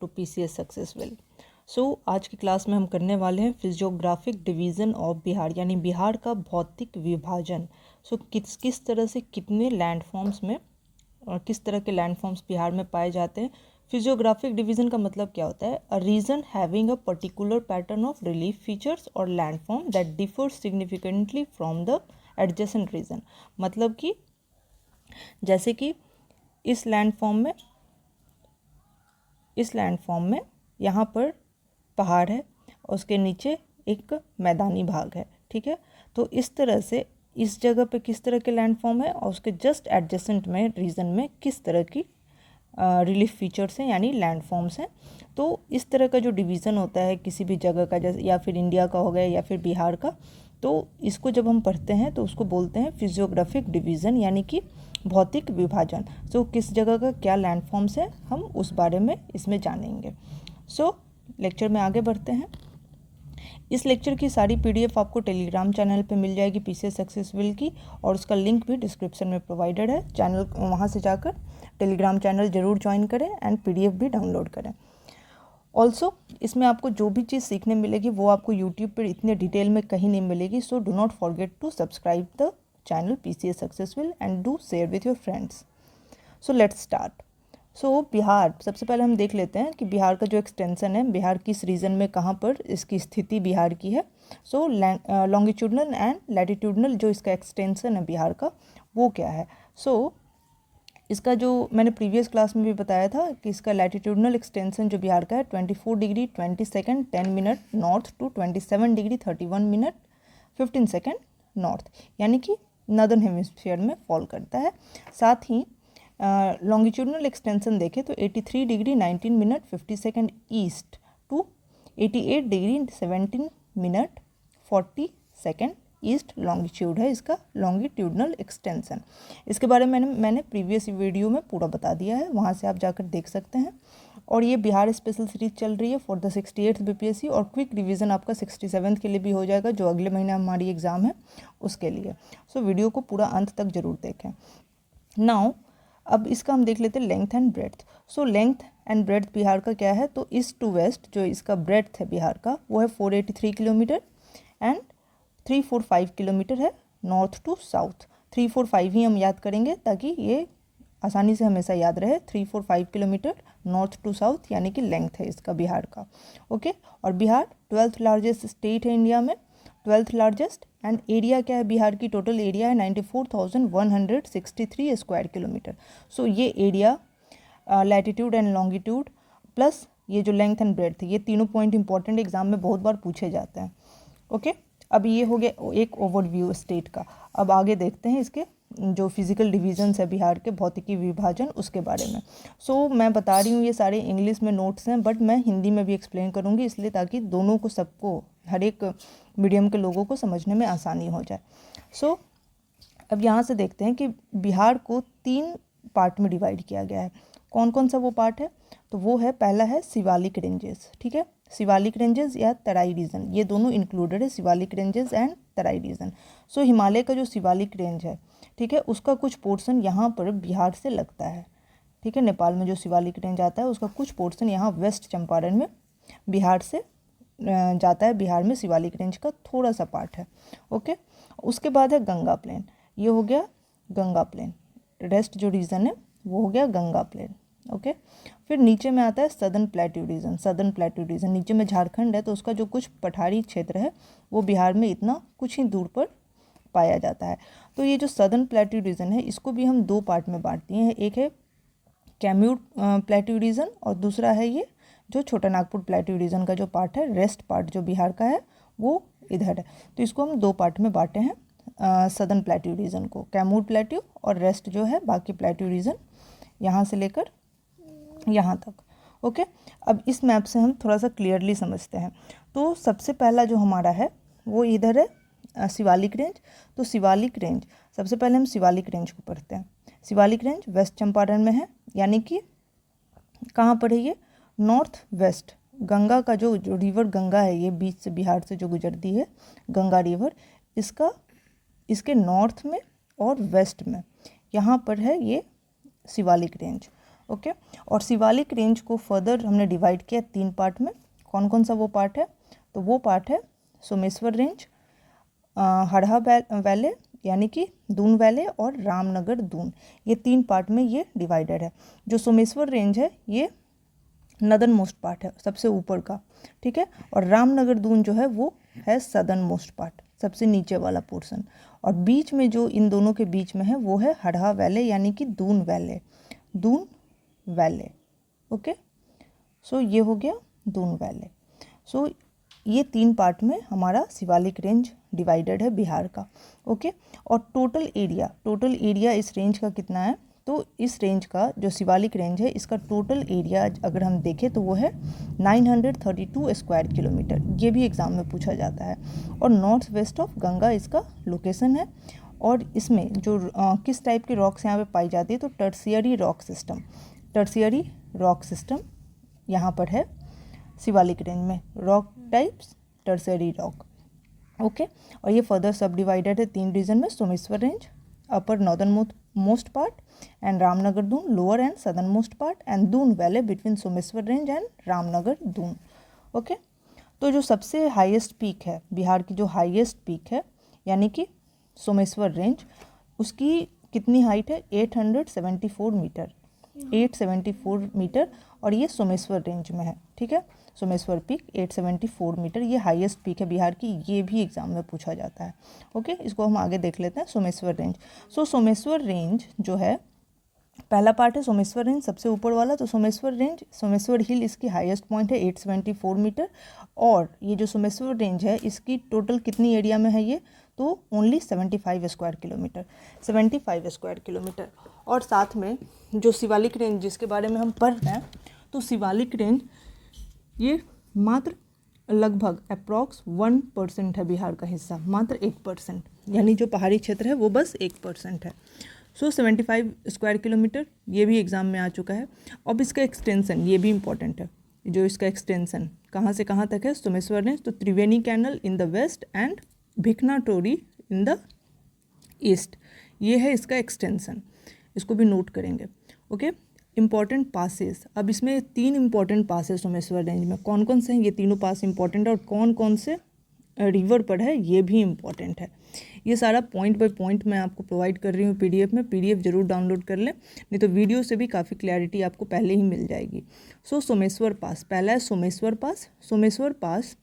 To PCS successful. आज की class में हम करने वाले हैं फिजियोग्राफिक डिवीज़न ऑफ बिहार, यानी बिहार का भौतिक विभाजन। किस तरह से कितने लैंडफॉर्म्स में और किस तरह के लैंडफॉर्म्स बिहार में पाए जाते हैं। फिजियोग्राफिक डिवीज़न का मतलब क्या होता है? A region having a particular pattern of relief features और landform that differ significantly from the adjacent region. मतलब कि जैसे कि इस लैंडफॉर्म में यहाँ पर पहाड़ है और उसके नीचे एक मैदानी भाग है, ठीक है। तो इस तरह से इस जगह पे किस तरह के लैंडफॉर्म है और उसके जस्ट एडजेसेंट में रीजन में किस तरह की रिलीफ फीचर्स हैं यानी लैंडफॉर्म्स हैं। तो इस तरह का जो डिवीज़न होता है किसी भी जगह का, जैसे या फिर इंडिया का हो गया या फिर बिहार का, तो इसको जब हम पढ़ते हैं तो उसको बोलते हैं फिजियोग्राफिक डिवीज़न यानी कि भौतिक विभाजन। किस जगह का क्या लैंडफॉर्म्स है हम उस बारे में इसमें जानेंगे। लेक्चर में आगे बढ़ते हैं। इस लेक्चर की सारी पीडीएफ आपको टेलीग्राम चैनल पे मिल जाएगी पीसीएस सक्सेसफुल की, और उसका लिंक भी डिस्क्रिप्शन में प्रोवाइडेड है। चैनल वहाँ से जाकर टेलीग्राम चैनल ज़रूर ज्वाइन करें एंड पीडीएफ भी डाउनलोड करें। ऑल्सो इसमें आपको जो भी चीज़ सीखने मिलेगी वो आपको यूट्यूब पर इतने डिटेल में कहीं नहीं मिलेगी। So do not forget to subscribe the channel PCS successful and do share with your friends. Let's start. Bihar, सबसे पहले हम देख लेते हैं कि बिहार का जो एक्सटेंशन है, बिहार किस रीजन में कहाँ पर इसकी स्थिति बिहार की है। लॉन्गिट्यूडनल एंड लैटिट्यूडनल जो इसका एक्सटेंशन है बिहार का वो क्या है। इसका जो मैंने प्रीवियस क्लास में भी बताया था कि इसका लैटिट्यूडनल एक्सटेंशन जो बिहार का है 24 degree 20 second 10 minute north to 27 degree 31 minute 15 second north, यानी कि नॉर्दर्न हेमिस्फीयर में फॉल करता है। साथ ही लॉन्गिट्यूडनल एक्सटेंशन देखें तो 83 degree 19 minute 50 second east to 88 degree 17 minute 40 second east longitude है इसका लॉन्गिट्यूडनल एक्सटेंशन। इसके बारे में मैंने प्रीवियस वीडियो में पूरा बता दिया है, वहाँ से आप जाकर देख सकते हैं। और ये बिहार स्पेशल सीरीज चल रही है फॉर द 68th बीपीएससी, और क्विक रिवीजन आपका 67th के लिए भी हो जाएगा जो अगले महीने हमारी एग्ज़ाम है उसके लिए। वीडियो को पूरा अंत तक ज़रूर देखें। नाउ अब इसका हम देख लेते हैं length and breadth. Length and breadth Bihar का क्या है, तो ईस्ट टू वेस्ट जो इसका ब्रेड्थ है बिहार का वो है 483 किलोमीटर एंड 345 किलोमीटर है। नॉर्थ टू साउथ 345 ही हम याद करेंगे ताकि ये आसानी से हमेशा याद रहे। 345 किलोमीटर नॉर्थ टू साउथ यानी कि लेंथ है इसका बिहार का, ओके। और बिहार 12th लार्जेस्ट स्टेट है इंडिया में, 12th लार्जेस्ट। एंड एरिया क्या है बिहार की, टोटल एरिया है 94,163 स्क्वायर किलोमीटर। ये area latitude and longitude plus ये जो लेंथ एंड ब्रेड्थ ये तीनों पॉइंट इंपॉर्टेंट एग्जाम में बहुत बार पूछे जाते हैं, ओके। अब ये हो गया एक ओवरव्यू स्टेट का। अब आगे देखते हैं इसके जो फिजिकल डिवीजन्स है बिहार के भौतिकी विभाजन उसके बारे में। मैं बता रही हूँ ये सारे इंग्लिश में नोट्स हैं, बट मैं हिंदी में भी एक्सप्लेन करूँगी इसलिए ताकि दोनों को सबको हर एक मीडियम के लोगों को समझने में आसानी हो जाए। अब यहाँ से देखते हैं कि बिहार को 3 पार्ट में डिवाइड किया गया है। कौन कौन सा वो पार्ट है, तो वो है पहला है शिवालिक रेंजेस, ठीक है। शिवालिक रेंजेस या तराई रीजन, ये दोनों इंक्लूडेड है, Shivalik ranges and Terai region. Himalaya का जो शिवालिक रेंज है, ठीक है, उसका कुछ पोर्शन यहाँ पर बिहार से लगता है, ठीक है। नेपाल में जो शिवालिक रेंज आता है उसका कुछ पोर्शन यहाँ वेस्ट चंपारण में बिहार से जाता है। बिहार में शिवालिक रेंज का थोड़ा सा पार्ट है, ओके। उसके बाद है गंगा प्लेन, ये हो गया गंगा प्लेन, रेस्ट जो रीजन है वो हो गया गंगा प्लेन, ओके। फिर नीचे में आता है southern plateau region. Southern plateau region नीचे में झारखंड है तो उसका जो कुछ पठारी क्षेत्र है वो बिहार में इतना कुछ ही दूर पर पाया जाता है। तो ये जो सदर्न प्लेट्यू रीजन है इसको भी हम 2 पार्ट में बांट दिए हैं, एक है कैम्यूर प्लेट्यू रीजन और दूसरा है ये जो छोटा नागपुर प्लेट्यू रीजन का जो पार्ट है, रेस्ट पार्ट जो बिहार का है वो इधर है। तो इसको हम 2 पार्ट में बांटे हैं सदर्न प्लेट्यू रीजन को, कैमूर प्लेट्यू और रेस्ट जो है बाकी प्लेट्यू रीजन यहाँ से लेकर यहाँ तक, ओके। अब इस मैप से हम थोड़ा सा क्लियरली समझते हैं। तो सबसे पहला जो हमारा है वो इधर है शिवालिक रेंज। तो शिवालिक रेंज सबसे पहले हम शिवालिक रेंज को पढ़ते हैं। शिवालिक रेंज वेस्ट चंपारण में है, यानी कि कहाँ पर है ये, नॉर्थ वेस्ट। गंगा का जो रिवर गंगा है ये बीच से बिहार से जो गुजरती है गंगा रिवर, इसके नॉर्थ में और वेस्ट में यहाँ पर है ये शिवालिक रेंज, ओके। और शिवालिक रेंज को फर्दर हमने डिवाइड किया 3 पार्ट में। कौन कौन सा वो पार्ट है? तो वो पार्ट है सोमेश्वर रेंज, हरहा वैले यानी कि दून वैले और रामनगर दून, ये 3 पार्ट में ये डिवाइडेड है। जो सोमेश्वर रेंज है ये नदर्न मोस्ट पार्ट है, सबसे ऊपर का, ठीक है। और रामनगर दून जो है वो है सदर्न मोस्ट पार्ट, सबसे नीचे वाला पोर्शन। और बीच में जो इन दोनों के बीच में है वो है हरहा वैले यानी कि दून वैले, दून वैले। ओके, सो ये हो गया दून वैले। सो ये 3 पार्ट में हमारा शिवालिक रेंज डिवाइडेड है बिहार का। ओके, और टोटल एरिया इस रेंज का कितना है? तो इस रेंज का जो शिवालिक रेंज है इसका टोटल एरिया अगर हम देखें तो वो है 932 स्क्वायर किलोमीटर। ये भी एग्ज़ाम में पूछा जाता है। और नॉर्थ वेस्ट ऑफ गंगा इसका लोकेशन है। और इसमें जो किस टाइप की रॉक्स यहाँ पे पाई जाती है? तो टर्शियरी रॉक सिस्टम यहाँ पर है शिवालिक रेंज में। Rock types tertiary rock. Okay, और ये फर्दर सब डिवाइडेड है 3 रीजन में, Someshwar range upper northern most part and Ramnagar Doon lower and southern most part and Doon valley between Someshwar range and Ramnagar Doon. Okay, तो जो सबसे हाईएस्ट पीक है बिहार की, जो हाईएस्ट पीक है यानी कि सोमेश्वर रेंज, उसकी कितनी हाइट है? 874 मीटर, 874 मीटर। और ये सोमेश्वर रेंज में है, ठीक है। सोमेश्वर पीक 874 मीटर, ये हाईएस्ट पीक है बिहार की। ये भी एग्जाम में पूछा जाता है। ओके, इसको हम आगे देख लेते हैं। सोमेश्वर रेंज, सोमेश्वर रेंज जो है, पहला पार्ट है सोमेश्वर रेंज सबसे ऊपर वाला। तो सोमेश्वर रेंज, सोमेश्वर हिल इसकी हाईएस्ट पॉइंट है 874 मीटर। और ये जो सोमेश्वर रेंज है इसकी टोटल कितनी एरिया में है ये? तो only 75 square kilometre, 75 square kilometre. और साथ में जो शिवालिक रेंज जिसके बारे में हम पढ़ रहे हैं, तो शिवालिक रेंज ये मात्र लगभग अप्रॉक्स 1% है बिहार का हिस्सा, मात्र 1%, यानी जो पहाड़ी क्षेत्र है वो बस 1% है। 75 स्क्वायर किलोमीटर, ये भी एग्जाम में आ चुका है। अब इसका एक्सटेंशन, ये भी इम्पॉर्टेंट है, जो इसका एक्सटेंशन कहाँ से कहाँ तक है सोमेश्वर रेंज? तो Triveni canal in the west and Bhikhnathori in the east, ये है इसका एक्सटेंशन। इसको भी नोट करेंगे। ओके, इम्पॉर्टेंट पासेस, अब इसमें 3 इम्पॉर्टेंट पास है सोमेश्वर रेंज में। कौन कौन से हैं? ये तीनों पास इम्पॉर्टेंट है। और कौन कौन से रिवर पर है ये भी इम्पॉर्टेंट है। ये सारा पॉइंट बाय पॉइंट मैं आपको प्रोवाइड कर रही हूँ पीडीएफ में। पीडीएफ जरूर डाउनलोड कर लें, नहीं तो वीडियो से भी काफ़ी क्लैरिटी आपको पहले ही मिल जाएगी। सोमेश्वर पास, पहला है सोमेश्वर पास। सोमेश्वर पास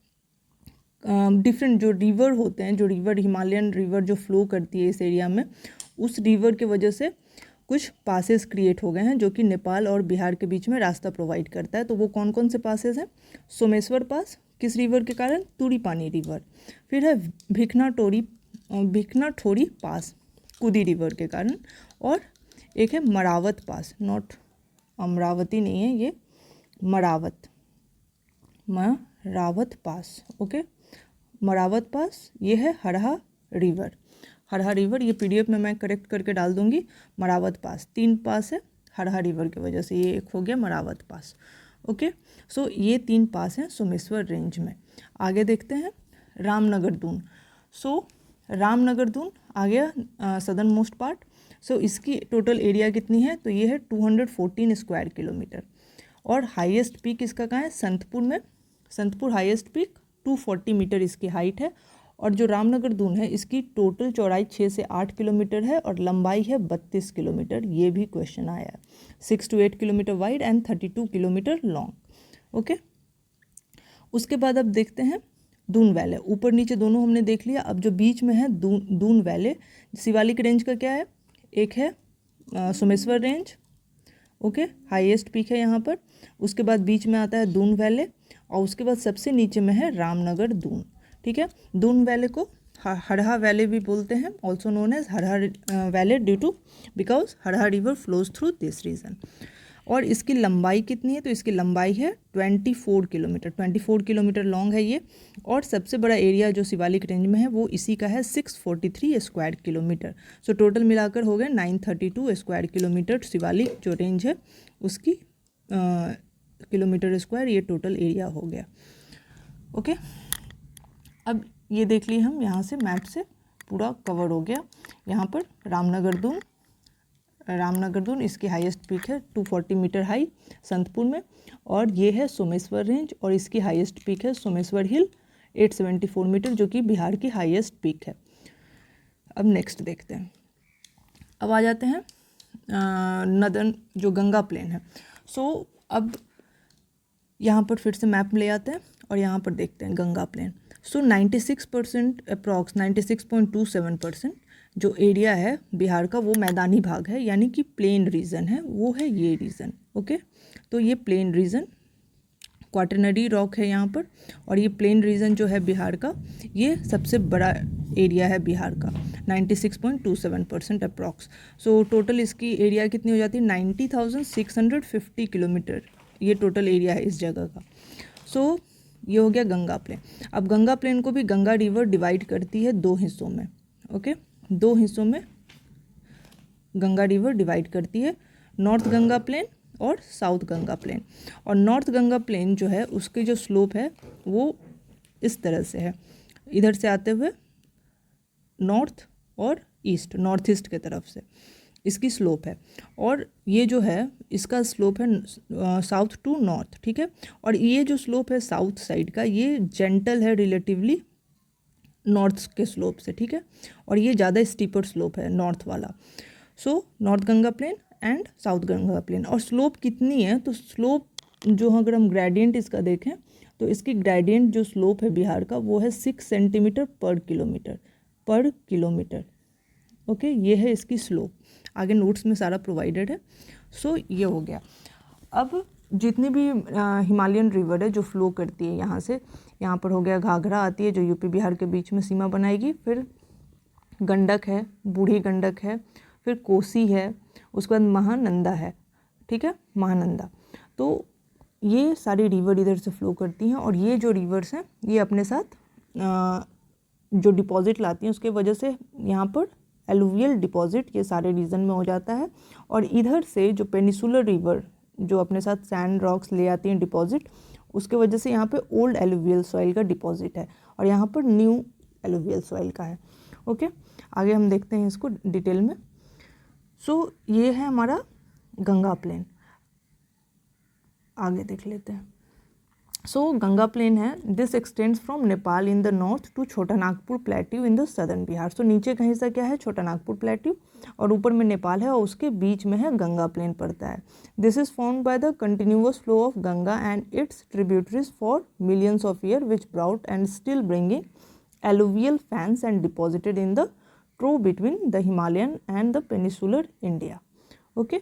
डिफरेंट जो रिवर होते हैं, जो रिवर हिमालयन रिवर जो फ्लो करती है इस एरिया में, उस रिवर की वजह से कुछ पासेस क्रिएट हो गए हैं जो कि नेपाल और बिहार के बीच में रास्ता प्रोवाइड करता है। तो वो कौन कौन से पासेस हैं? सोमेश्वर पास किस रिवर के कारण? तुरीपानी रिवर। फिर है भिकनाठोरी पास कुदी रिवर के कारण। और एक है मरावत पास, नॉट अमरावती नहीं है ये, मरावत पास। ओके, मरावत पास, ये है हरहा रिवर, ये पीडीएफ में मैं करेक्ट करके डाल दूंगी। मरावत पास, 3 पास है हरहा रिवर की वजह से, ये एक हो गया मरावत पास। ओके, ये 3 पास हैं सोमेश्वर रेंज में। आगे देखते हैं रामनगर दून। रामनगर दून आ गया सदर्न मोस्ट पार्ट। इसकी टोटल एरिया कितनी है? तो ये है 214 स्क्वायर किलोमीटर। और हाईएस्ट पीक इसका कहाँ है? संतपुर में। संतपुर हाईएस्ट पीक 240 मीटर इसकी हाइट है। और जो रामनगर दून है इसकी टोटल चौड़ाई 6 से 8 किलोमीटर है और लंबाई है 32 किलोमीटर। ये भी क्वेश्चन आया है। 6 to 8 kilometre wide and 32 kilometre long. Okay, उसके बाद अब देखते हैं दून वैले। ऊपर नीचे दोनों हमने देख लिया। अब जो बीच में है दून वैले, शिवालिक रेंज का क्या है? एक है Someshwar range, okay, highest peak है यहाँ पर। उसके बाद बीच में आता है दून वैले और उसके बाद सबसे नीचे में है रामनगर दून। ठीक है, दून वैले को हरहा वैले भी बोलते हैं, also known as Harha valley due to because Harha river flows through this region. और इसकी लंबाई कितनी है? तो इसकी लंबाई है 24 किलोमीटर, 24 किलोमीटर लॉन्ग है ये। और सबसे बड़ा एरिया जो शिवालिक रेंज में है वो इसी का है 643 स्क्वायर किलोमीटर। टोटल मिलाकर हो गए 932 स्क्वायर किलोमीटर शिवालिक जो रेंज है उसकी किलोमीटर स्क्वायर, ये टोटल एरिया हो गया। ओके, अब ये देख लिए हम यहाँ से मैप से पूरा कवर हो गया। यहाँ पर रामनगर दून, रामनगरदुन, इसकी हाईएस्ट पीक है 240 मीटर हाई संतपुर में। और ये है सोमेश्वर रेंज और इसकी हाईएस्ट पीक है सोमेश्वर हिल 874 मीटर, जो कि बिहार की हाईएस्ट पीक है। अब नेक्स्ट देखते हैं। अब आ जाते हैं नदन जो गंगा प्लेन है। सो अब यहाँ पर फिर से मैप ले आते हैं और यहाँ पर देखते हैं गंगा प्लेन। सो 96% अप्रॉक्स 96.27% जो एरिया है बिहार का वो मैदानी भाग है, यानी कि प्लेन रीजन है, वो है ये रीजन। ओके, तो ये प्लेन रीजन क्वाटरनरी रॉक है यहाँ पर, और ये प्लेन रीजन जो है बिहार का, ये सबसे बड़ा एरिया है बिहार का 96.27% अप्रॉक्स। सो टोटल इसकी एरिया कितनी हो जाती है 90,650 किलोमीटर, ये टोटल एरिया है इस जगह का। सो ये हो गया गंगा प्लेन। अब गंगा प्लेन को भी गंगा रिवर डिवाइड करती है 2 हिस्सों में। ओके, 2 हिस्सों में गंगा रिवर डिवाइड करती है, नॉर्थ गंगा प्लेन और साउथ गंगा प्लेन। और नॉर्थ गंगा प्लेन जो है उसकी जो स्लोप है वो इस तरह से है, इधर से आते हुए नॉर्थ और ईस्ट, नॉर्थ ईस्ट के तरफ से इसकी स्लोप है। और ये जो है इसका स्लोप है साउथ टू नॉर्थ, ठीक है। और ये जो स्लोप है साउथ साइड का, ये जेंटल है रिलेटिवली नॉर्थ के स्लोप से, ठीक है। और ये ज़्यादा स्टीपर स्लोप है नॉर्थ वाला। So north Ganga plain and south Ganga plain. और स्लोप कितनी है, तो स्लोप जो अगर हम ग्रेडियंट इसका देखें तो इसकी ग्रेडियंट जो स्लोप है बिहार का वो है 6 सेंटीमीटर पर किलोमीटर। ओके, ये है इसकी स्लोप। आगे नोट्स में सारा प्रोवाइडेड है। सो ये हो गया। अब जितनी भी हिमालयन रिवर है जो फ्लो करती है यहाँ से, यहाँ पर हो गया घाघरा आती है जो यूपी बिहार के बीच में सीमा बनाएगी, फिर गंडक है, बूढ़ी गंडक है, फिर कोसी है, उसके बाद महानंदा है, ठीक है, महानंदा। तो ये सारी रिवर इधर से फ्लो करती हैं। और ये जो रिवर्स हैं ये अपने साथ जो डिपॉजिट लाती हैं उसके वजह से यहाँ पर एलुवियल डिपॉजिट ये सारे रीजन में हो जाता है। और इधर से जो पेनिसुलर रिवर जो अपने साथ सैंड रॉक्स ले आती हैं डिपॉजिट, उसके वजह से यहाँ पे ओल्ड एलुवियल सॉइल का डिपॉजिट है और यहाँ पर न्यू एलुवियल सॉइल का है। ओके, आगे हम देखते हैं इसको डिटेल में। सो ये है हमारा गंगा प्लेन, आगे देख लेते हैं। सो गंगा प्लेन है, this extends from Nepal in the north to Chota Nagpur plateau in the southern Bihar. So नीचे का हिस्सा क्या है, छोटा नागपुर प्लेट्यू, और ऊपर में नेपाल है और उसके बीच में है गंगा प्लेन पड़ता है। This is formed by the continuous flow of Ganga and its tributaries for millions of year which brought and still bringing alluvial fans and deposited in the trough between the Himalayan and the peninsular India. Okay,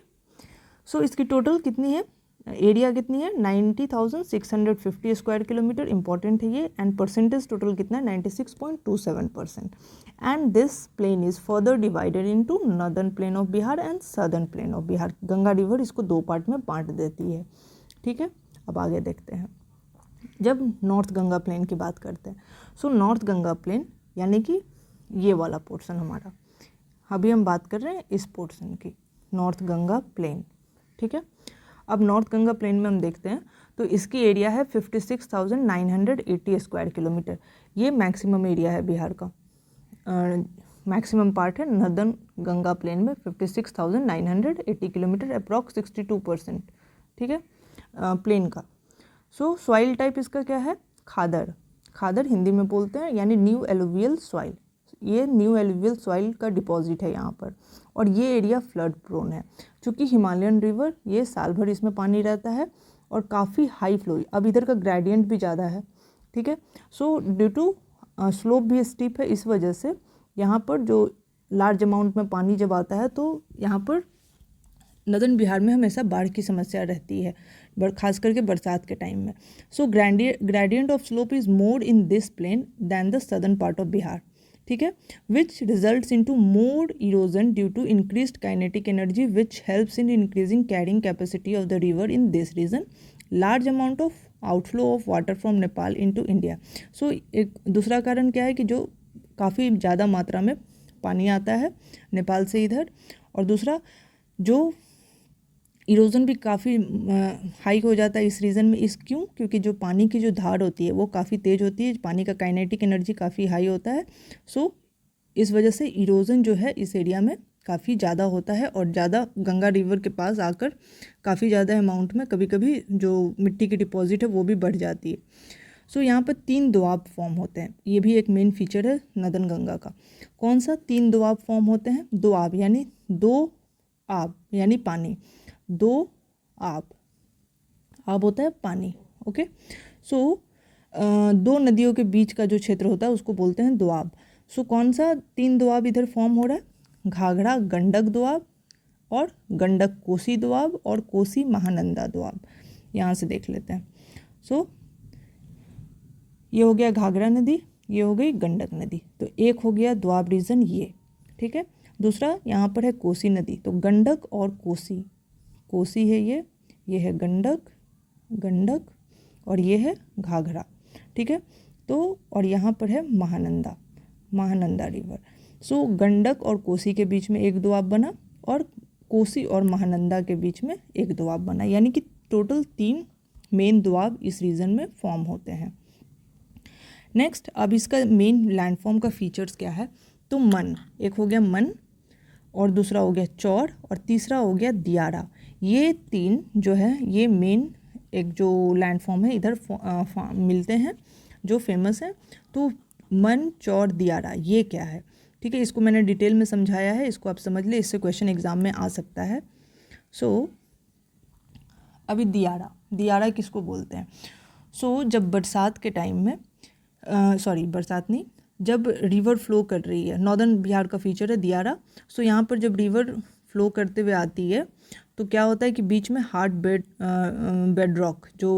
so इसकी total कितनी है, area कितनी है 90,650 square kilometre, important है ये। And percentage total कितना है 96.27%। And this plain is further divided into northern plain of Bihar and southern plain of Bihar. Ganga river इसको 2 पार्ट में बांट देती है, ठीक है। अब आगे देखते हैं, जब नॉर्थ गंगा प्लेन की बात करते हैं। सो नॉर्थ गंगा प्लेन यानी कि ये वाला पोर्शन हमारा, अभी हम बात कर रहे हैं इस पोर्शन की, नॉर्थ गंगा प्लेन, ठीक है। अब नॉर्थ गंगा प्लेन में हम देखते हैं तो इसकी एरिया है 56,980 स्क्वायर किलोमीटर। ये मैक्सिमम एरिया है बिहार का, मैक्सिमम पार्ट है नॉर्दर्न गंगा प्लेन में 56,980 किलोमीटर, अप्रॉक्स 62%, ठीक है, प्लेन का। सो सॉइल टाइप इसका क्या है, खादर हिंदी में बोलते हैं, यानी न्यू एलुवियल सॉइल। ये न्यू एलुवियल सॉइल का डिपॉजिट है यहाँ पर। और ये एरिया फ्लड प्रोन है, क्योंकि हिमालयन रिवर ये साल भर इसमें पानी रहता है और काफ़ी हाई फ्लो। अब इधर का ग्रेडियंट भी ज़्यादा है, ठीक है। सो ड्यू टू स्लोप भी स्टीप है, इस वजह से यहाँ पर जो लार्ज अमाउंट में पानी जब आता है तो यहाँ पर नॉर्दर्न बिहार में हमेशा बाढ़ की समस्या रहती है, खास करके बरसात के टाइम में। So gradient of slope is more in this plain than the southern part of Bihar, ठीक है, which results into more erosion due to increased kinetic energy which helps in increasing carrying capacity of the river in this region, large amount of outflow of water from Nepal into India. So एक दूसरा कारण क्या है कि जो काफ़ी ज़्यादा मात्रा में पानी आता है नेपाल से इधर, और दूसरा जो इरोजन भी काफ़ी हाई हो जाता है इस रीज़न में। इस क्यों, क्योंकि जो पानी की जो धार होती है वो काफ़ी तेज़ होती है, पानी का काइनेटिक एनर्जी काफ़ी हाई होता है। सो इस वजह से इरोजन जो है इस एरिया में काफ़ी ज़्यादा होता है और ज़्यादा गंगा रिवर के पास आकर काफ़ी ज़्यादा अमाउंट में कभी कभी जो मिट्टी की डिपॉजिट है वो भी बढ़ जाती है। सो यहाँ पर 3 दोआब फॉर्म होते हैं, ये भी एक मेन फीचर है नदन गंगा का। कौन सा 3 दोआब फॉर्म होते हैं? दोआब यानी 2 आब यानी पानी, 2 आब, आब होता है पानी। ओके, सो 2 नदियों के बीच का जो क्षेत्र होता है उसको बोलते हैं दोआब। सो कौन सा 3 दोआब इधर फॉर्म हो रहा है? घाघरा गंडक दोआब और गंडक कोसी दोआब और कोसी महानंदा दोआब। यहाँ से देख लेते हैं। सो ये हो गया घाघरा नदी, ये हो गई गंडक नदी, तो एक हो गया दोआब रीजन ये, ठीक है। दूसरा यहाँ पर है कोसी नदी, तो गंडक और कोसी, कोसी है ये है गंडक, गंडक और ये है घाघरा, ठीक है। तो और यहाँ पर है महानंदा, महानंदा रिवर। सो गंडक और कोसी के बीच में एक दोआब बना और कोसी और महानंदा के बीच में एक दोआब बना, यानी कि टोटल 3 मेन दोआब इस रीजन में फॉर्म होते हैं। नेक्स्ट, अब इसका मेन लैंडफॉर्म का फीचर्स क्या है? तो मन, एक हो गया मन और दूसरा हो गया चौड़ और तीसरा हो गया दियारा। ये 3 जो है ये मेन एक जो लैंडफॉर्म है इधर मिलते हैं जो फेमस है। तो मन चौड़ दियारा ये क्या है? ठीक है, इसको मैंने डिटेल में समझाया है, इसको आप समझ ले, इससे क्वेश्चन एग्जाम में आ सकता है। सो अभी दियारा, दियारा किसको बोलते हैं? सो जब बरसात के टाइम में बरसात नहीं, जब रिवर फ्लो कर रही है, नॉर्दर्न बिहार का फीचर है दियारा। सो यहाँ पर जब रिवर फ्लो करते हुए आती है तो क्या होता है कि बीच में हार्ड बेड रॉक जो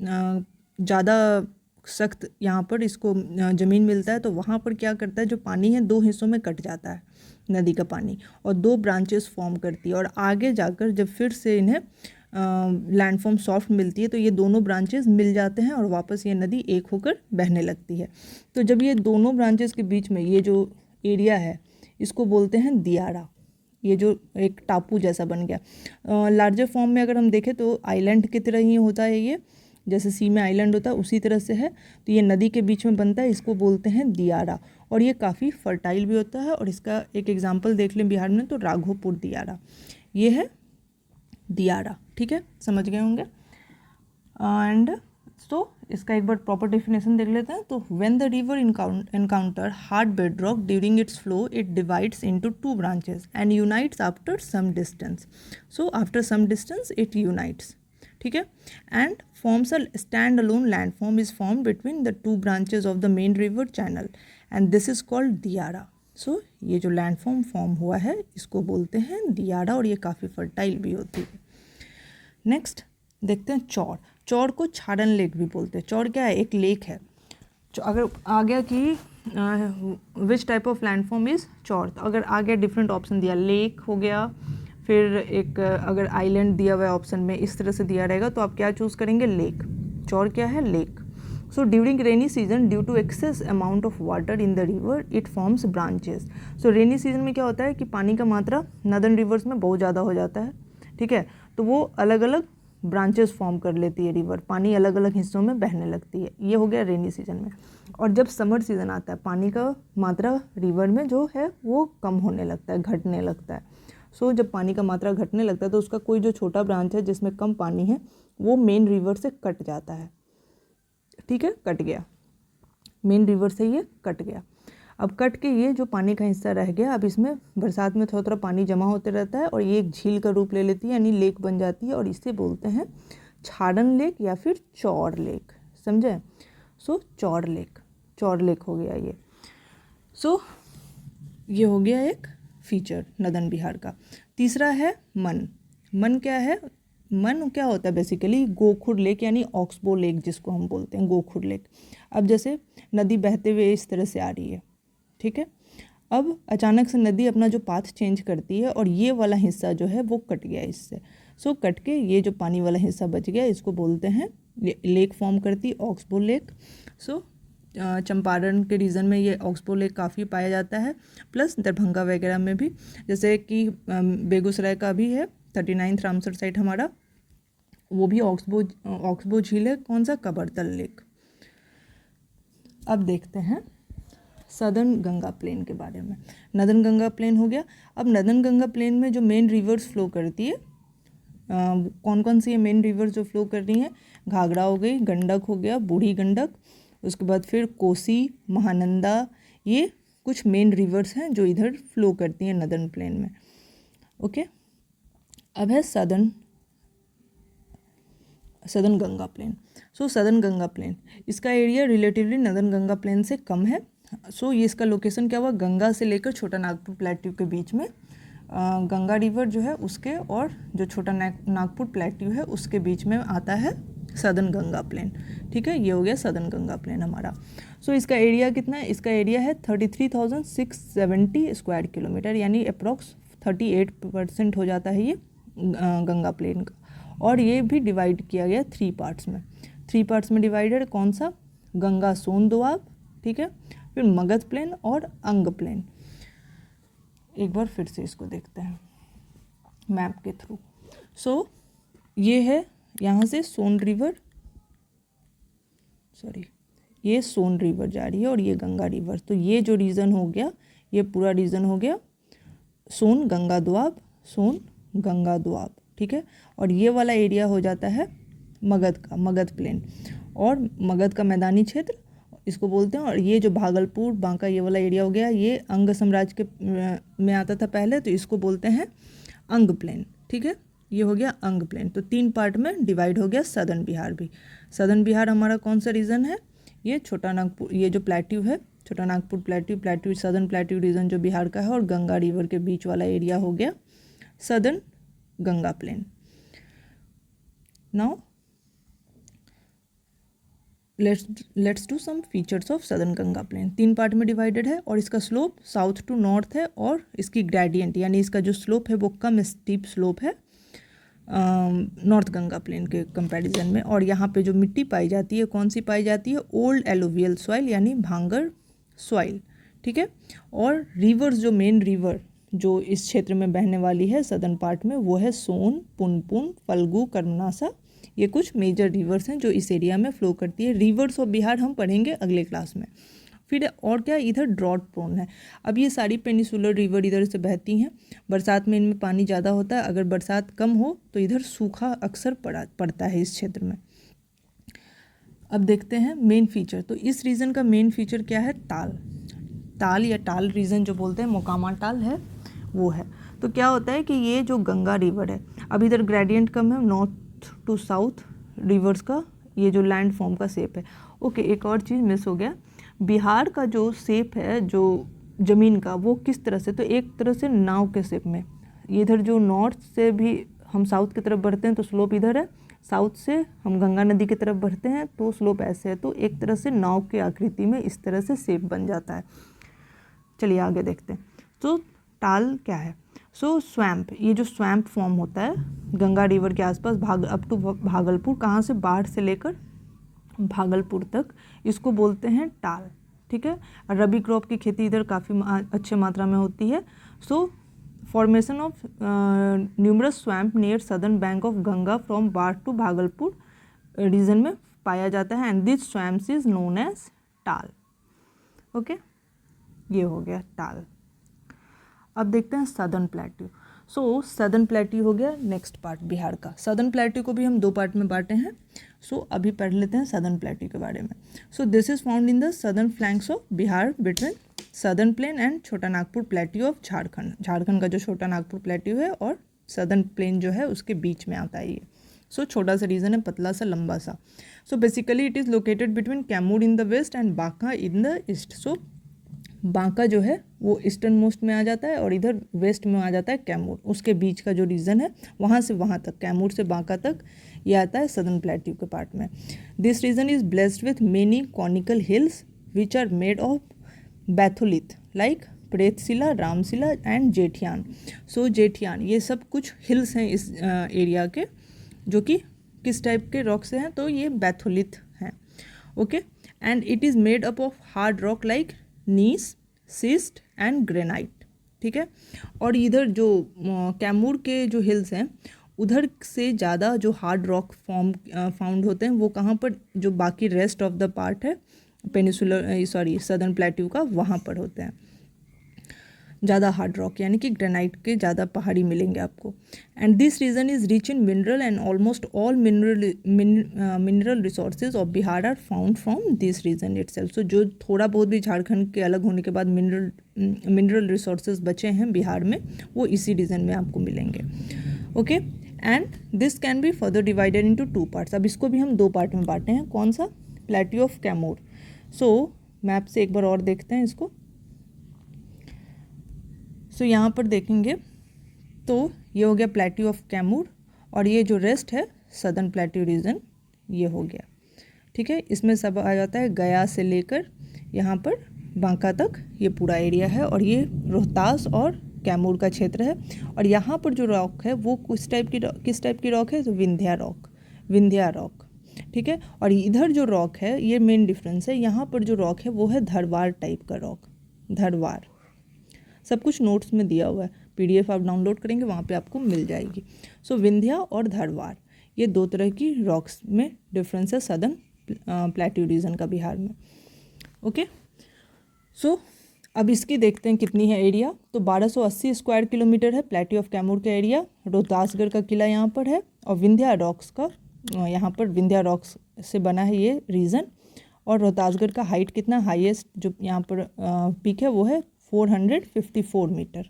ज़्यादा सख्त यहाँ पर इसको ज़मीन मिलता है, तो वहाँ पर क्या करता है, जो पानी है 2 हिस्सों में कट जाता है नदी का पानी और 2 ब्रांचेस फॉर्म करती है और आगे जाकर जब फिर से इन्हें लैंडफॉर्म सॉफ्ट मिलती है तो ये दोनों ब्रांचेस मिल जाते हैं और वापस ये नदी एक होकर बहने लगती है। तो जब ये दोनों ब्रांचेस के बीच में ये जो एरिया है इसको बोलते हैं दियारा, ये जो एक टापू जैसा बन गया। लार्जर फॉर्म में अगर हम देखें तो आइलैंड की तरह ही होता है, ये जैसे सी में आइलैंड होता है उसी तरह से है। तो ये नदी के बीच में बनता है, इसको बोलते हैं दियारा और ये काफ़ी फर्टाइल भी होता है। और इसका एक एग्जाम्पल देख लें बिहार में तो राघोपुर दियारा, ये है दियारा, ठीक है, समझ गए होंगे। एंड सो इसका एक बार प्रॉपर डेफिनेशन देख लेते हैं। तो when the river encounter hard bed rock during its flow it divides into 2 branches and unites after some distance. So after some distance it unites, ठीक है, and forms a stand alone landform is form between the 2 branches of the main river channel and this is called diyara. So ये जो landform form हुआ है इसको बोलते हैं दियारा और ये काफ़ी फर्टाइल भी होती है। नेक्स्ट देखते हैं चौड़, चौड़ को छाड़न लेक भी बोलते हैं। चौड़ क्या है? एक लेक है। अगर आ गया कि which type of landform is चौड़, तो अगर आ गया डिफरेंट ऑप्शन दिया, लेक हो गया, फिर एक अगर आइलैंड दिया हुआ है ऑप्शन में, इस तरह से दिया रहेगा तो आप क्या चूज़ करेंगे? लेक। चौड़ क्या है? Lake. So during rainy season due to excess amount of water in the river it forms branches. So rainy season में क्या होता है कि पानी का मात्रा नदर्न रिवर्स में बहुत ज़्यादा हो जाता है, ठीक है, तो वो अलग अलग ब्रांचेस फॉर्म कर लेती है रिवर, पानी अलग अलग हिस्सों में बहने लगती है। ये हो गया रेनी सीजन में। और जब समर सीजन आता है पानी का मात्रा रिवर में जो है वो कम होने लगता है, घटने लगता है। सो जब पानी का मात्रा घटने लगता है तो उसका कोई जो छोटा ब्रांच है जिसमें कम पानी है वो मेन रिवर से कट जाता है, ठीक है, कट गया, मेन रिवर से ये कट गया। अब कट के ये जो पानी का हिस्सा रह गया, अब इसमें बरसात में थोड़ा थोड़ा पानी जमा होते रहता है और ये एक झील का रूप ले लेती है, यानी लेक बन जाती है और इसे बोलते हैं छाड़न लेक या फिर चौड़ लेक, समझे। सो चौड़ लेक, चौड़ लेक हो गया ये। सो ये हो गया एक फीचर नदन बिहार का। तीसरा है मन। मन क्या है? मन क्या होता है बेसिकली? गोखुर लेक यानी ऑक्सबो लेक जिसको हम बोलते हैं, गोखुर लेक। अब जैसे नदी बहते हुए इस तरह से आ रही है, ठीक है, अब अचानक से नदी अपना जो पाथ चेंज करती है और ये वाला हिस्सा जो है वो कट गया इससे। सो कट के ये जो पानी वाला हिस्सा बच गया इसको बोलते हैं लेक फॉर्म करती, ऑक्सबो लेक। सो चंपारण के रीजन में ये ऑक्सबो लेक काफ़ी पाया जाता है, प्लस दरभंगा वगैरह में भी, जैसे कि बेगूसराय का भी है 39 रामसर साइट हमारा, वो भी ऑक्सबो झील है। कौन सा? कबरतल लेक। अब देखते हैं सदर्न गंगा प्लेन के बारे में। नदर्न गंगा प्लेन हो गया। अब नदर्न गंगा प्लेन में जो मेन रिवर्स फ्लो करती है, कौन कौन सी मेन रिवर्स जो फ्लो कर रही हैं, घाघरा हो गई, गंडक हो गया, बूढ़ी गंडक, उसके बाद फिर कोसी, महानंदा, ये कुछ मेन रिवर्स हैं जो इधर फ्लो करती हैं नदर्न प्लेन में। ओके, अब है southern Ganga plain. So southern Ganga plain, इसका area relatively northern Ganga plain से कम है। सो ये इसका लोकेशन क्या हुआ, गंगा से लेकर छोटा नागपुर प्लेट्यू के बीच में, गंगा रिवर जो है उसके और जो छोटा नागपुर प्लेट्यू है उसके बीच में आता है सदर्न गंगा प्लेन। ठीक है, ये हो गया सदर्न गंगा प्लेन हमारा। सो इसका एरिया कितना है, इसका एरिया है 33,670 स्क्वायर किलोमीटर, यानी अप्रॉक्स 38% हो जाता है ये गंगा प्लेन का। और ये भी डिवाइड किया गया 3 पार्ट्स में। 3 पार्ट्स में डिवाइडेड, कौन सा, गंगा सोन दोआब, ठीक है, फिर मगध प्लेन और अंग प्लेन। एक बार फिर से इसको देखते हैं मैप के थ्रू। सो ये है यहाँ से सोन रिवर, ये सोन रिवर जा रही है और ये गंगा रिवर। तो ये जो रीजन हो गया, ये पूरा रीजन हो गया सोन गंगा दोआब, सोन गंगा दोआब, ठीक है। और ये वाला एरिया हो जाता है मगध का, मगध प्लेन और मगध का मैदानी क्षेत्र इसको बोलते हैं। और ये जो भागलपुर, बांका, ये वाला एरिया हो गया, ये अंग साम्राज्य के में आता था पहले, तो इसको बोलते हैं अंग प्लेन, ठीक है। ये हो गया अंग प्लेन। तो 3 पार्ट में डिवाइड हो गया सदर्न बिहार भी। सदर्न बिहार हमारा कौन सा रीजन है, ये छोटा नागपुर, ये जो प्लेट्यू है, छोटा Nagpur plateau, southern plateau region जो बिहार का है, और गंगा रिवर के बीच वाला एरिया हो गया southern Ganga plain. Now let's do some features of southern Ganga plain. 3 part में डिवाइडेड है और इसका स्लोप साउथ टू नॉर्थ है, और इसकी ग्रेडियंट यानी इसका जो स्लोप है वो कम स्टीप स्लोप है नॉर्थ गंगा प्लेन के कंपैरिजन में। और यहाँ पे जो मिट्टी पाई जाती है, कौन सी पाई जाती है, ओल्ड एलोवियल सॉइल यानी भांगर सॉइल, ठीक है। और रिवर्स, जो मेन रिवर जो इस क्षेत्र में बहने वाली है सदर्न पार्ट में, वो है सोन, पुनपुन, फल्गु, कर्मनासा। ये कुछ मेजर रिवर्स हैं जो इस एरिया में फ्लो करती है। रिवर्स ऑफ बिहार हम पढ़ेंगे अगले क्लास में। फिर और क्या, इधर ड्रॉट प्रोन है। अब ये सारी पेनिसुलर रिवर इधर से बहती हैं, बरसात में इनमें पानी ज़्यादा होता है, अगर बरसात कम हो तो इधर सूखा अक्सर पड़ता है इस क्षेत्र में। अब देखते हैं मेन फीचर। तो इस रीजन का मेन फीचर क्या है, ताल या टाल रीजन जो बोलते हैं, मोकामा टाल है वो है। तो क्या होता है कि ये जो गंगा रिवर है, अब इधर ग्रेडियंट कम है, नॉर्थ टू साउथ रिवर्स का ये जो लैंड फॉर्म का शेप है। ओके, एक और चीज़ मिस हो गया, बिहार का जो शेप है जो ज़मीन का, वो किस तरह से, तो एक तरह से नाव के शेप में। इधर जो नॉर्थ से भी हम साउथ की तरफ बढ़ते हैं तो स्लोप इधर है, साउथ से हम गंगा नदी की तरफ बढ़ते हैं तो स्लोप ऐसे है। तो एक तरह से नाव की आकृति में इस तरह से शेप बन जाता है। चलिए आगे देखते हैं। तो टाल क्या है, सो स्वैम्प, ये जो स्वैम्प फॉर्म होता है गंगा रिवर के आसपास अप टू भागलपुर, कहाँ से, बाढ़ से लेकर भागलपुर तक, इसको बोलते हैं टाल, ठीक है। रबी क्रॉप की खेती इधर काफ़ी अच्छे मात्रा में होती है। So formation of numerous swamp near southern bank of Ganga from Barh to Bhagalpur region में पाया जाता है, and this swamps is known as tal. Okay, ये हो गया टाल। अब देखते हैं southern plateau. So southern plateau हो गया नेक्स्ट पार्ट बिहार का। सदर्न प्लेट्यू को भी हम 2 पार्ट में बांटे हैं। सो अभी पढ़ लेते हैं सदर्न प्लेट्यू के बारे में। So this is found in the southern flanks of Bihar between southern plain and Chhota Nagpur plateau of Jharkhand. Jharkhand का जो छोटा नागपुर प्लेट्यू है और सदर्न प्लेन जो है उसके बीच में आता है ये। सो छोटा सा रीजन है, पतला सा, लंबा सा। So basically it is located between Kaimur in the west and Banka in the east. So Banka जो है वो ईस्टर्न मोस्ट में आ जाता है और इधर वेस्ट में आ जाता है कैमूर। उसके बीच का जो रीजन है वहाँ से वहाँ तक, कैमूर से बांका तक, ये आता है सदर्न प्लेट्यू के पार्ट में। This region is blessed with many conical hills which are made of batholith like Pretshila, Ramshila and Jethian. So Jethian, ये सब कुछ हिल्स हैं इस एरिया के, जो कि किस टाइप के रॉक से हैं, तो ये बैथोलिथ हैं। Okay, and it is made up of hard rock like gneiss, schist and granite, ठीक है। और इधर जो कैमूर के जो हिल्स हैं उधर से ज़्यादा जो हार्ड रॉक फाउंड होते हैं वो कहाँ पर, जो बाकी रेस्ट ऑफ द पार्ट है पेनिसुलर सदर्न प्लेट्यू का, वहाँ पर होते हैं ज़्यादा हार्ड रॉक, यानी कि ग्रेनाइट के ज़्यादा पहाड़ी मिलेंगे आपको। And this region is rich in mineral and almost all mineral resources of Bihar are found from this region itself. So जो थोड़ा बहुत भी झारखंड के अलग होने के बाद मिनरल रिसोर्सेज बचे हैं बिहार में, वो इसी रीजन में आपको मिलेंगे। Okay, and this can be further divided into 2 parts. अब इसको भी हम 2 पार्ट में बांटे हैं। कौन सा? Plateau of Kaimur. So map से एक बार और देखते हैं इसको। सो यहाँ पर देखेंगे तो ये हो गया प्लेट्यू ऑफ कैमूर, और ये जो रेस्ट है सदर्न प्लेट्यू रीजन, ये हो गया। ठीक है, इसमें सब आ जाता है गया से लेकर यहाँ पर बांका तक, ये पूरा एरिया है, और ये रोहतास और कैमूर का क्षेत्र है। और यहाँ पर जो रॉक है वो किस टाइप की रॉक है? तो विंध्या रॉक। ठीक है, और इधर जो रॉक है, ये मेन डिफरेंस है, यहाँ पर जो रॉक है वो है धरवार टाइप का रॉक, धरवार। सब कुछ नोट्स में दिया हुआ है, PDF आप डाउनलोड करेंगे वहाँ पे आपको मिल जाएगी। सो विंध्या और धरवार, ये 2 तरह की रॉक्स में डिफरेंस है सदर्न प्लेट्यू रीजन का बिहार में। ओके, सो अब इसकी देखते हैं कितनी है एरिया। तो 1280 स्क्वायर किलोमीटर है प्लेट्यू ऑफ कैमूर का एरिया। रोहतासगढ़ का किला यहाँ पर है, और विंध्या रॉक्स का यहाँ पर विंध्या रॉक्स से बना है ये रीजन। और रोहतासगढ़ का हाइट कितना, हाईएस्ट जो यहाँ पर पीक है वो है 454 मीटर।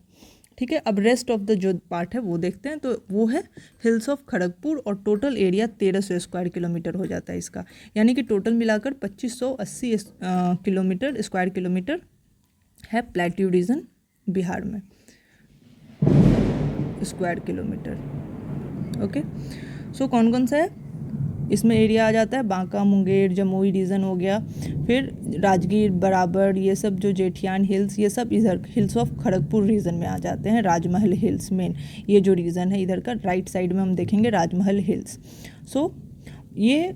ठीक है, अब रेस्ट ऑफ द जो पार्ट है वो देखते हैं। तो वो है हिल्स ऑफ खड़गपुर, और टोटल एरिया 1300 स्क्वायर किलोमीटर हो जाता है इसका, यानी कि टोटल मिलाकर 2580 स्क्वायर किलोमीटर है प्लेट्यू रीजन बिहार में, स्क्वायर किलोमीटर। ओके, सो कौन कौन सा है इसमें एरिया आ जाता है? बांका, मुंगेर, जमुई रीजन हो गया, फिर राजगीर, बराबर, ये सब जो जेठियान हिल्स, ये सब इधर हिल्स ऑफ खड़गपुर रीजन में आ जाते हैं। राजमहल हिल्स मेन ये जो रीजन है इधर का, राइट साइड में हम देखेंगे राजमहल हिल्स। सो ये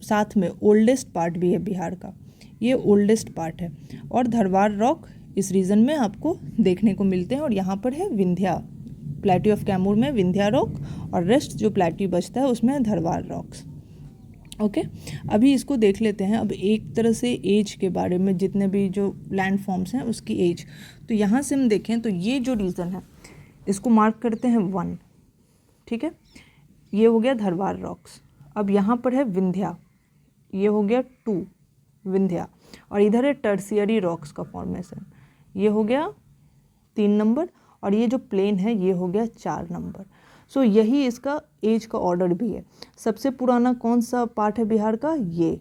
साथ में ओल्डेस्ट पार्ट भी है बिहार का, ये ओल्डेस्ट पार्ट है। और धरवार रॉक इस रीजन में आपको देखने को मिलते हैं। और यहाँ पर है विंध्या, प्लेट्यू ऑफ कैमूर में विंध्या रॉक, और रेस्ट जो प्लेट्यू बचता है उसमें है धरवार रॉक्स। ओके, अभी इसको देख लेते हैं। अब एक तरह से एज के बारे में, जितने भी जो लैंड फॉर्म्स हैं उसकी एज। तो यहाँ से हम देखें तो ये जो रीजन है इसको मार्क करते हैं 1। ठीक है, ये हो गया धरवार रॉक्स। अब यहाँ पर है विंध्या, ये हो गया 2 विंध्या, और इधर है टर्शियरी रॉक्स का फॉर्मेशन, ये हो गया 3 नंबर, और ये जो प्लेन है ये हो गया 4 नंबर। सो यही इसका एज का ऑर्डर भी है। सबसे पुराना कौन सा पार्ट है बिहार का? ये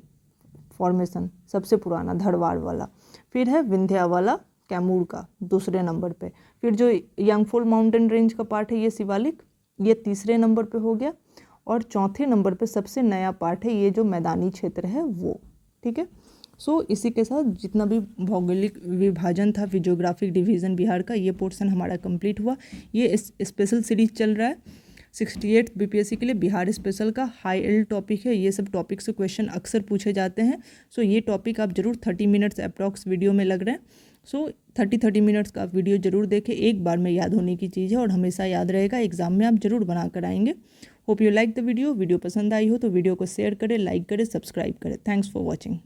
फॉर्मेशन सबसे पुराना धरवार वाला। फिर है विंध्या वाला कैमूर का दूसरे नंबर पे। फिर जो यंगफॉल माउंटेन रेंज का पार्ट है ये शिवालिक, ये तीसरे नंबर पे हो गया। और चौथे नंबर पे सबसे नया पार्ट है ये जो मैदानी क्षेत्र है वो। ठीक है, सो इसी के साथ जितना भी भौगोलिक विभाजन था, फिजियोग्राफिक डिवीज़न बिहार का, ये पोर्शन हमारा कंप्लीट हुआ। ये स्पेशल सीरीज चल रहा है 68 BPSC के लिए, बिहार स्पेशल का हाई एल्ड टॉपिक है। ये सब टॉपिक से क्वेश्चन अक्सर पूछे जाते हैं। सो ये टॉपिक आप जरूर 30 मिनट्स अप्रॉक्स वीडियो में लग रहे हैं। सो 30 मिनट्स का वीडियो जरूर देखें, एक बार में याद होने की चीज़ है और हमेशा याद रहेगा, एग्जाम में आप जरूर बना कर आएंगे। Hope you like the video पसंद आई हो तो वीडियो को शेयर करें, लाइक करें, सब्सक्राइब करें। Thanks for watching.